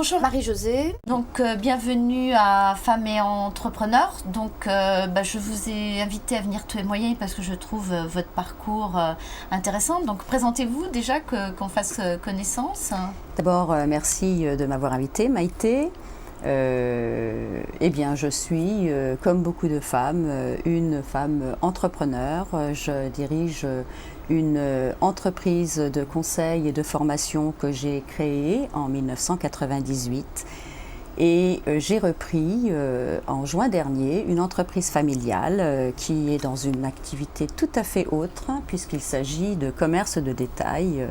Bonjour Marie-Josée, donc bienvenue à Femmes et Entrepreneurs. Donc je vous ai invité à venir témoigner parce que je trouve votre parcours intéressant. Donc présentez-vous déjà qu'on fasse connaissance. D'abord, merci de m'avoir invitée, Maïté. Je suis, comme beaucoup de femmes, une femme entrepreneur. Je dirige une entreprise de conseil et de formation que j'ai créée en 1998. Et j'ai repris en juin dernier une entreprise familiale qui est dans une activité tout à fait autre, puisqu'il s'agit de commerce de détail,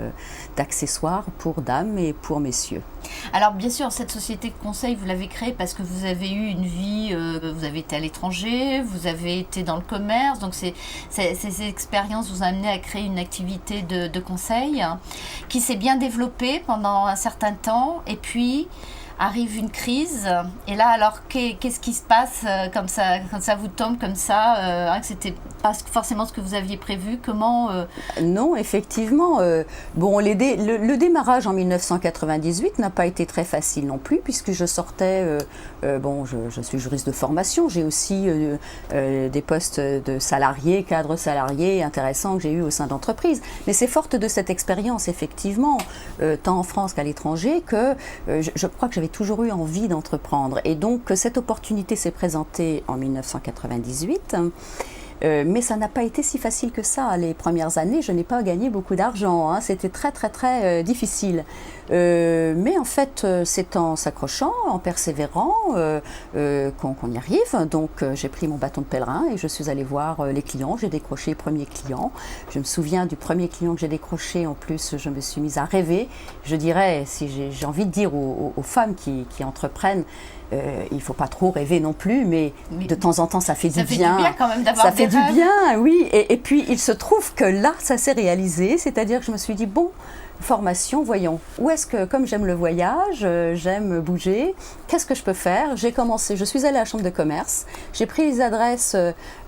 d'accessoires pour dames et pour messieurs. Alors bien sûr, cette société de conseil, vous l'avez créée parce que vous avez eu une vie, vous avez été à l'étranger, vous avez été dans le commerce, donc ces expériences vous ont amené à créer une activité de conseil qui s'est bien développée pendant un certain temps, et puis arrive une crise, et là alors qu'est-ce qui se passe comme ça, quand ça vous tombe comme ça, que c'était pas forcément ce que vous aviez prévu, comment Non, effectivement, le démarrage en 1998 n'a pas été très facile non plus, puisque je sortais, je suis juriste de formation, j'ai aussi des postes de salariés, cadres salariés intéressants que j'ai eu au sein d'entreprises, mais c'est forte de cette expérience effectivement, tant en France qu'à l'étranger, que je crois que j'avais toujours eu envie d'entreprendre, et donc cette opportunité s'est présentée en 1998. Mais ça n'a pas été si facile que ça. Les premières années, je n'ai pas gagné beaucoup d'argent, hein. C'était très difficile. Mais en fait, c'est en s'accrochant, en persévérant qu'on y arrive. Donc j'ai pris mon bâton de pèlerin et je suis allée voir les clients. J'ai décroché les premiers clients. Je me souviens du premier client que j'ai décroché. En plus, je me suis mise à rêver. Je dirais, si j'ai envie de dire aux femmes qui entreprennent, il ne faut pas trop rêver non plus, mais de temps en temps, ça fait du bien. Ça fait du bien quand même d'avoir des rêves. Ça fait du bien, oui. Et puis, il se trouve que là, ça s'est réalisé. C'est-à-dire que je me suis dit, bon, formation, voyons, où est-ce que, comme j'aime le voyage, j'aime bouger, qu'est-ce que je peux faire? J'ai commencé, je suis allée à la chambre de commerce, j'ai pris les adresses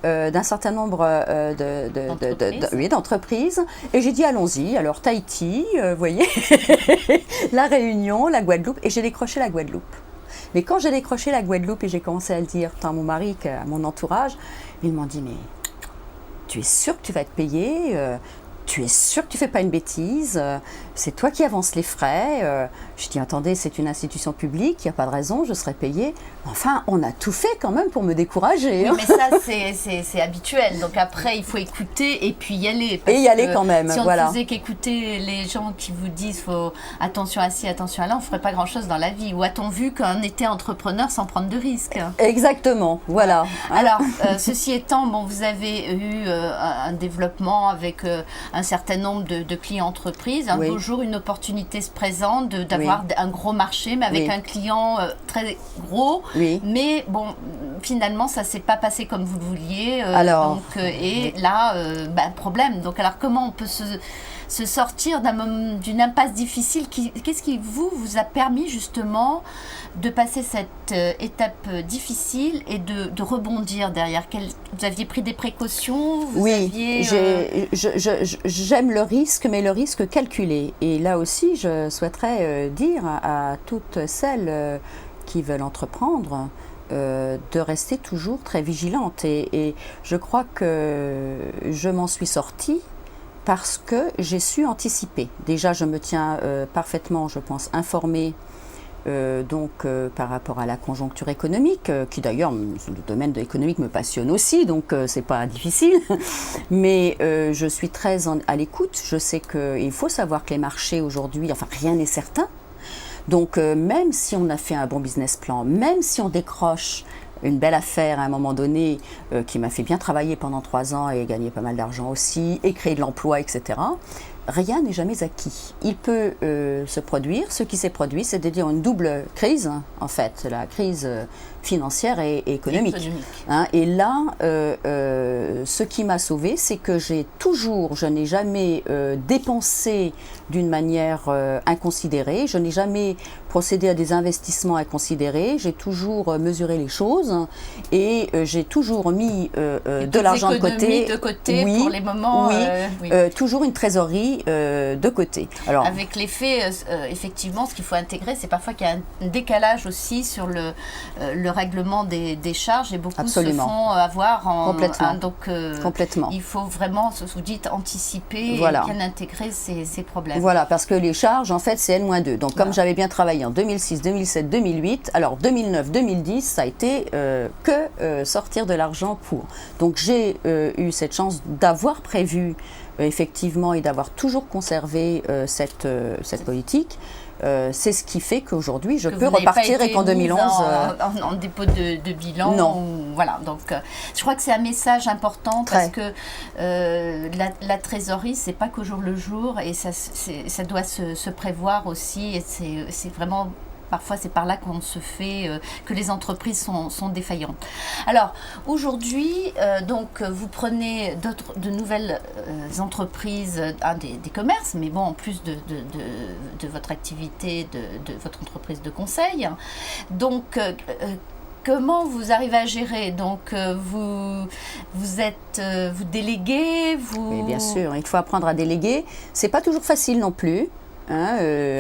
d'un certain nombre d'entreprises, et j'ai dit, allons-y. Alors, Tahiti, vous voyez, La Réunion, la Guadeloupe, et j'ai décroché la Guadeloupe. Mais quand j'ai décroché la Guadeloupe et j'ai commencé à le dire tant à mon mari qu'à mon entourage, ils m'ont dit, mais tu es sûr que tu vas être payé, tu es sûr que tu ne fais pas une bêtise, c'est toi qui avances les frais. Je dis, attendez, c'est une institution publique, il n'y a pas de raison, je serai payée. Enfin, on a tout fait quand même pour me décourager. Oui, mais ça, c'est habituel. Donc après, il faut écouter et puis y aller. Et y aller quand même, si on voilà. ne faisait qu'écouter les gens qui vous disent faut attention à ci, attention à là, on ne ferait pas grand-chose dans la vie. Ou a-t-on vu qu'on était entrepreneur sans prendre de risques? Exactement, voilà. Alors, ceci étant, bon, vous avez eu un développement avec un certain nombre de clients entreprises. Un beau jour, une opportunité se présente d'avoir un gros marché, mais avec un client très gros. Oui. Mais bon, finalement, ça ne s'est pas passé comme vous le vouliez. Problème. Donc, alors, comment on peut se sortir d'une impasse difficile? Qu'est-ce qui vous a permis justement de passer cette étape difficile et de rebondir derrière? Vous aviez pris des précautions? J'aime le risque, mais le risque calculé. Et là aussi, je souhaiterais dire à toutes celles qui veulent entreprendre de rester toujours très vigilantes. Et je crois que je m'en suis sortie parce que j'ai su anticiper. Déjà, je me tiens parfaitement, je pense, informée par rapport à la conjoncture économique, qui d'ailleurs, le domaine économique me passionne aussi, donc c'est pas difficile. Mais je suis très à l'écoute. Je sais qu'il faut savoir que les marchés aujourd'hui, enfin rien n'est certain. Donc même si on a fait un bon business plan, même si on décroche une belle affaire à un moment donné qui m'a fait bien travailler pendant 3 ans et gagner pas mal d'argent aussi, et créer de l'emploi, etc., rien n'est jamais acquis. Il peut se produire, ce qui s'est produit, c'est de dire une double crise, en fait, la crise financière et économique. Hein, et là, ce qui m'a sauvée, c'est que je n'ai jamais dépensé d'une manière inconsidérée, je n'ai jamais procédé à des investissements à considérer, j'ai toujours mesuré les choses et j'ai toujours mis de l'argent de côté oui, pour les moments. Oui, toujours une trésorerie de côté. Alors, avec l'effet, effectivement, ce qu'il faut intégrer, c'est parfois qu'il y a un décalage aussi sur le règlement des charges et beaucoup Absolument. se font avoir complètement. Donc, complètement. Il faut vraiment, vous dites, anticiper voilà. et bien intégrer ces problèmes. Voilà, parce que les charges, en fait, c'est N-2. Donc, comme j'avais bien travaillé en 2006, 2007, 2008, alors 2009, 2010, ça a été sortir de l'argent pour. Donc, j'ai eu cette chance d'avoir prévu, effectivement, et d'avoir toujours conservé cette politique. C'est ce qui fait qu'aujourd'hui, je peux repartir et qu'en 2011... En dépôt de bilan. Non. Voilà, donc je crois que c'est un message important parce que la trésorerie, c'est pas qu'au jour le jour et ça doit se prévoir aussi et c'est vraiment... Parfois, c'est par là qu'on se fait, que les entreprises sont défaillantes. Alors, aujourd'hui, donc, vous prenez de nouvelles entreprises, des commerces, mais bon, en plus de votre activité, de votre entreprise de conseil. Donc, comment vous arrivez à gérer? Donc, vous déléguez, Oui, bien sûr, il faut apprendre à déléguer. C'est pas toujours facile non plus.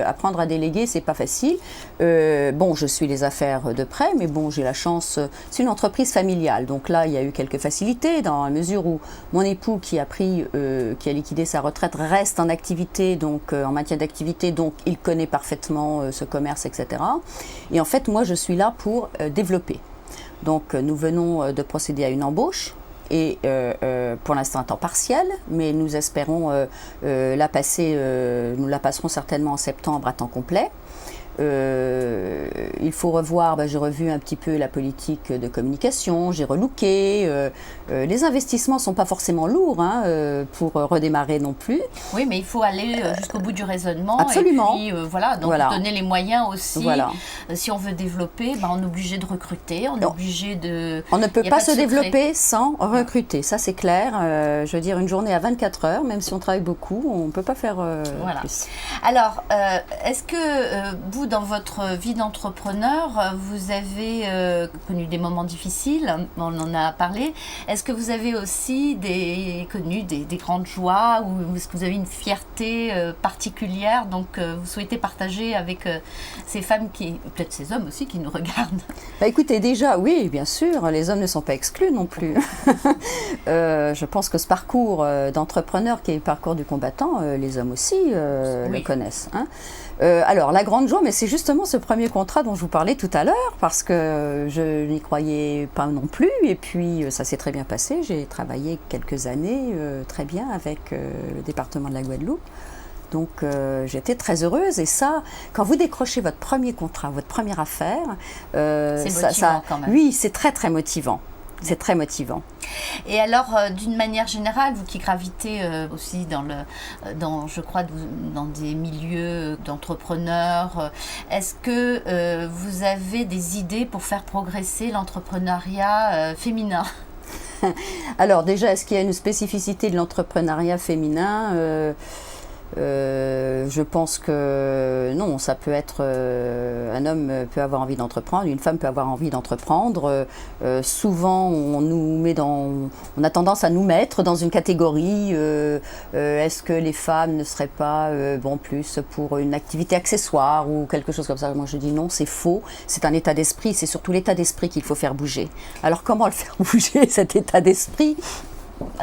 Apprendre à déléguer, c'est pas facile. Bon, je suis les affaires de près, mais bon, j'ai la chance. C'est une entreprise familiale, donc là, il y a eu quelques facilités dans la mesure où mon époux qui a liquidé sa retraite reste en activité, donc en maintien d'activité, donc il connaît parfaitement ce commerce, etc. Et en fait, moi, je suis là pour développer. Donc, nous venons de procéder à une embauche. Et pour l'instant à temps partiel, mais nous espérons nous la passerons certainement en septembre à temps complet. Il faut revoir, j'ai revu un petit peu la politique de communication, j'ai relooké. Les investissements ne sont pas forcément lourds pour redémarrer non plus. Oui, mais il faut aller jusqu'au bout du raisonnement. Absolument. Et puis, voilà, donc donner les moyens aussi. Voilà. Si on veut développer, on est obligé de recruter, on est obligé de... On ne peut pas se développer sans recruter, ça c'est clair. Je veux dire, une journée à 24 heures, même si on travaille beaucoup, on ne peut pas faire plus. Alors, est-ce que vous, dans votre vie d'entrepreneur, vous avez connu des moments difficiles, on en a parlé. Est-ce que vous avez aussi connu des grandes joies ou est-ce que vous avez une fierté particulière, donc vous souhaitez partager avec ces femmes peut-être ces hommes aussi qui nous regardent? Écoutez, déjà, oui, bien sûr, les hommes ne sont pas exclus non plus. Je pense que ce parcours d'entrepreneur qui est le parcours du combattant, les hommes aussi le connaissent. Alors, la grande joie, mais c'est justement ce premier contrat dont je vous parlais tout à l'heure, parce que je n'y croyais pas non plus, et puis ça s'est très bien passé. J'ai travaillé quelques années très bien avec le département de la Guadeloupe. Donc, j'étais très heureuse. Et ça, quand vous décrochez votre premier contrat, votre première affaire, c'est motivant quand même. Oui, c'est très, très motivant. C'est très motivant. Et alors, d'une manière générale, vous qui gravitez aussi je crois, dans des milieux d'entrepreneurs, est-ce que vous avez des idées pour faire progresser l'entrepreneuriat féminin? Alors déjà, est-ce qu'il y a une spécificité de l'entrepreneuriat féminin? Je pense que non, ça peut être un homme peut avoir envie d'entreprendre, une femme peut avoir envie d'entreprendre. Souvent, on a tendance à nous mettre dans une catégorie. Est-ce que les femmes ne seraient pas plus pour une activité accessoire ou quelque chose comme ça? Moi, je dis non, c'est faux. C'est un état d'esprit. C'est surtout l'état d'esprit qu'il faut faire bouger. Alors, comment le faire bouger cet état d'esprit?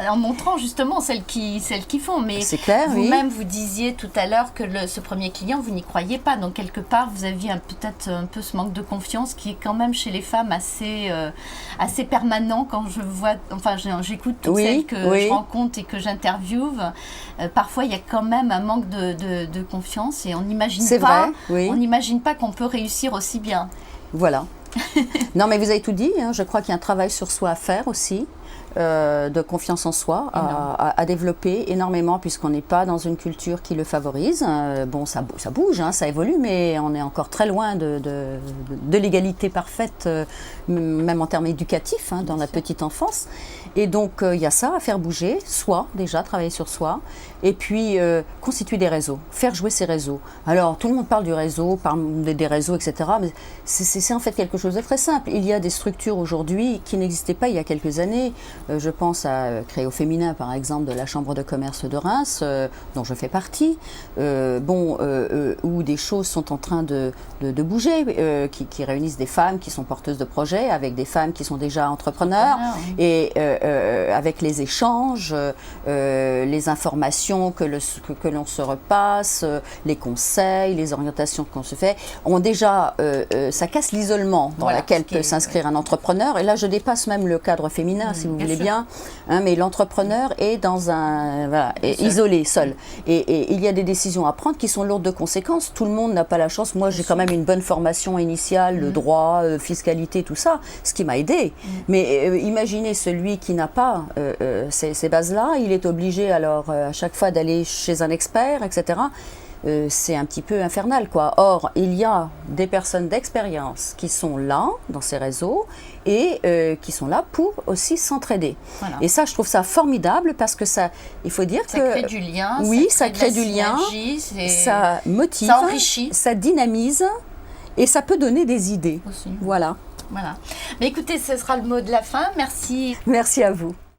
En montrant justement celles qui font, mais c'est clair, vous-même vous disiez tout à l'heure que ce premier client vous n'y croyez pas, donc quelque part vous aviez peut-être un peu ce manque de confiance qui est quand même chez les femmes assez permanent. Quand je vois, j'écoute toutes celles que je rencontre et que j'interviewe, parfois il y a quand même un manque de confiance et on n'imagine pas qu'on peut réussir aussi bien. Voilà. Non, mais vous avez tout dit, hein. Je crois qu'il y a un travail sur soi à faire aussi, de confiance en soi, à développer énormément, puisqu'on n'est pas dans une culture qui le favorise. Bon, ça bouge, hein, ça évolue, mais on est encore très loin de l'égalité parfaite, même en termes éducatifs, hein, dans la petite enfance. Et donc, il y a ça à faire bouger, soi, déjà, travailler sur soi, et puis constituer des réseaux, faire jouer ces réseaux. Alors, tout le monde parle du réseau, parle des réseaux, etc., mais c'est en fait quelque chose de très simple. Il y a des structures aujourd'hui qui n'existaient pas il y a quelques années. Je pense à Créo Féminin, par exemple, de la Chambre de commerce de Reims, dont je fais partie, où des choses sont en train de bouger, qui réunissent des femmes qui sont porteuses de projets, avec des femmes qui sont déjà entrepreneurs, et avec les échanges, les informations que l'on se repasse, les conseils, les orientations qu'on se fait, ont déjà, ça casse l'isolement dans lequel peut s'inscrire un entrepreneur. Et là, je dépasse même le cadre féminin, si vous voulez bien, hein, mais l'entrepreneur est dans isolé, seul. Et il y a des décisions à prendre qui sont lourdes de conséquences. Tout le monde n'a pas la chance. Moi, j'ai quand même une bonne formation initiale, le droit, fiscalité, tout ça, ce qui m'a aidé. Mais imaginez celui qui n'a pas ces bases-là, il est obligé alors à chaque fois d'aller chez un expert, etc. C'est un petit peu infernal, quoi. Or, il y a des personnes d'expérience qui sont là, dans ces réseaux, et qui sont là pour aussi s'entraider. Voilà. Et ça, je trouve ça formidable, parce que ça, il faut dire ça crée du lien. Oui, ça crée du lien, ça motive, ça enrichit, ça dynamise, et ça peut donner des idées. Aussi. Voilà. Mais écoutez, ce sera le mot de la fin. Merci. Merci à vous.